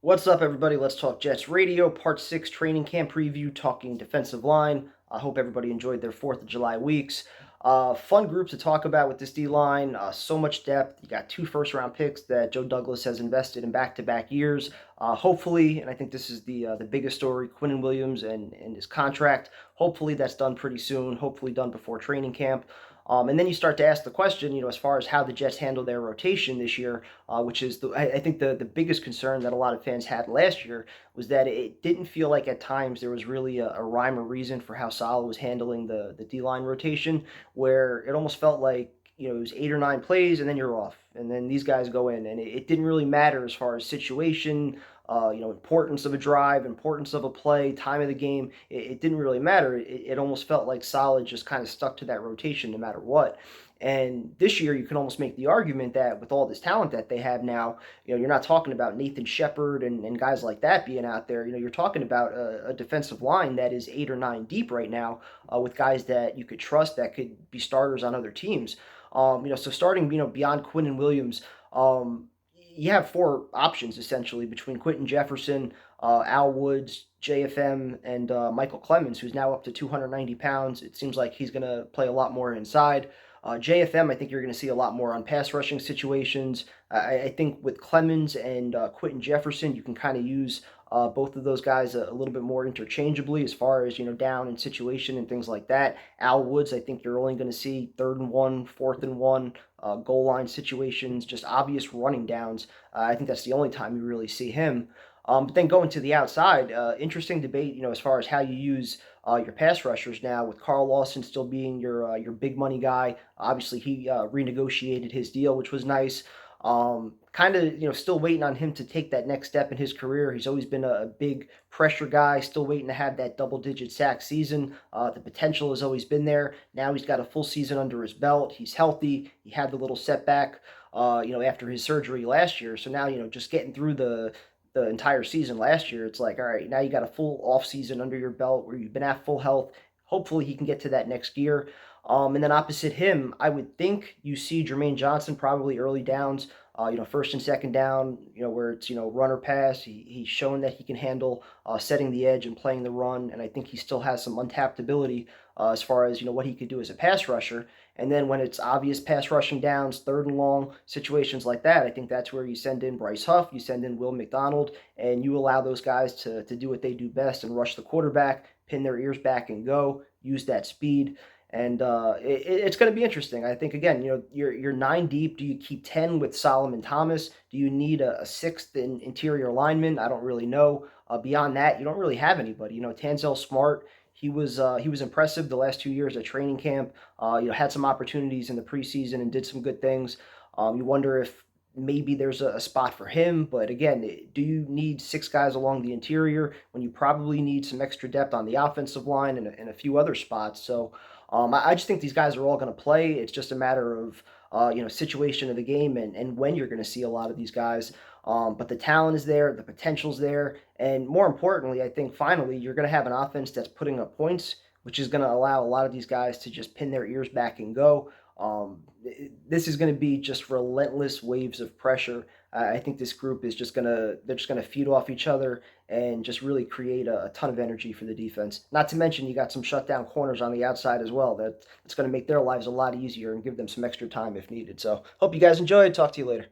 What's up, everybody? Let's Talk Jets Radio, Part 6 training camp preview, talking defensive line. I hope everybody enjoyed their 4th of July weeks. Fun group to talk about with this D line. So much depth. You got 2 first-round picks that Joe Douglas has invested in back-to-back years. Hopefully, and I think this is the biggest story, Quinnen Williams and his contract. Hopefully, that's done pretty soon. Hopefully, done before training camp. And then you start to ask the question, as far as how the Jets handle their rotation this year, which is, I think, the biggest concern that a lot of fans had last year was that it didn't feel like at times there was really a rhyme or reason for how Saleh was handling the D-line rotation, where it almost felt like, it was 8 or 9 plays and then you're off. And then these guys go in, and it didn't really matter as far as situation, importance of a drive, importance of a play, time of the game. It didn't really matter. It almost felt like Solid just kind of stuck to that rotation no matter what. And this year, you can almost make the argument that with all this talent that they have now, you're not talking about Nathan Shepard and guys like that being out there. You're talking about a defensive line that is 8 or 9 deep right now, with guys that you could trust that could be starters on other teams. So starting, beyond Quinnen Williams, you have 4 options essentially between Quentin Jefferson, Al Woods, JFM, and Michael Clemens, who's now up to 290 pounds. It seems like he's going to play a lot more inside. JFM, I think you're going to see a lot more on pass rushing situations. I think with Clemens and Quentin Jefferson, you can kind of use both of those guys a little bit more interchangeably as far as, down in situation and things like that. Al Woods, I think you're only going to see 3rd and 1, 4th and 1, goal line situations, just obvious running downs. I think that's the only time you really see him. But then going to the outside, interesting debate, as far as how you use your pass rushers now, with Carl Lawson still being your big money guy. Obviously, he renegotiated his deal, which was nice. Kind of, still waiting on him to take that next step in his career. He's always been a big pressure guy, still waiting to have that double-digit sack season. The potential has always been there. Now he's got a full season under his belt. He's healthy. He had the little setback, after his surgery last year. So now, just getting through the entire season last year, it's like, all right, now you got a full off season under your belt where you've been at full health. Hopefully he can get to that next year. And then opposite him, I would think you see Jermaine Johnson probably early downs, 1st and 2nd down, where it's, run or pass. He's shown that he can handle setting the edge and playing the run. And I think he still has some untapped ability as far as, what he could do as a pass rusher. And then when it's obvious pass rushing downs, 3rd and long situations like that, I think that's where you send in Bryce Huff, you send in Will McDonald, and you allow those guys to do what they do best and rush the quarterback, pin their ears back and go, use that speed. And it's going to be interesting. I think, again, you're 9 deep. Do you keep 10 with Solomon Thomas? Do you need a 6th interior lineman? I don't really know. Beyond that, you don't really have anybody. Tanzel Smart, he was impressive the last 2 years at training camp. Had some opportunities in the preseason and did some good things. You wonder if maybe there's a spot for him. But again, do you need 6 guys along the interior when you probably need some extra depth on the offensive line and a few other spots? So I just think these guys are all going to play. It's just a matter of situation of the game and when you're going to see a lot of these guys. But the talent is there, the potential's there, and more importantly, I think finally you're going to have an offense that's putting up points, which is going to allow a lot of these guys to just pin their ears back and go. This is going to be just relentless waves of pressure. I think this group is they're just gonna feed off each other and just really create a ton of energy for the defense. Not to mention you got some shutdown corners on the outside as well. That's going to make their lives a lot easier and give them some extra time if needed. So hope you guys enjoyed. Talk to you later.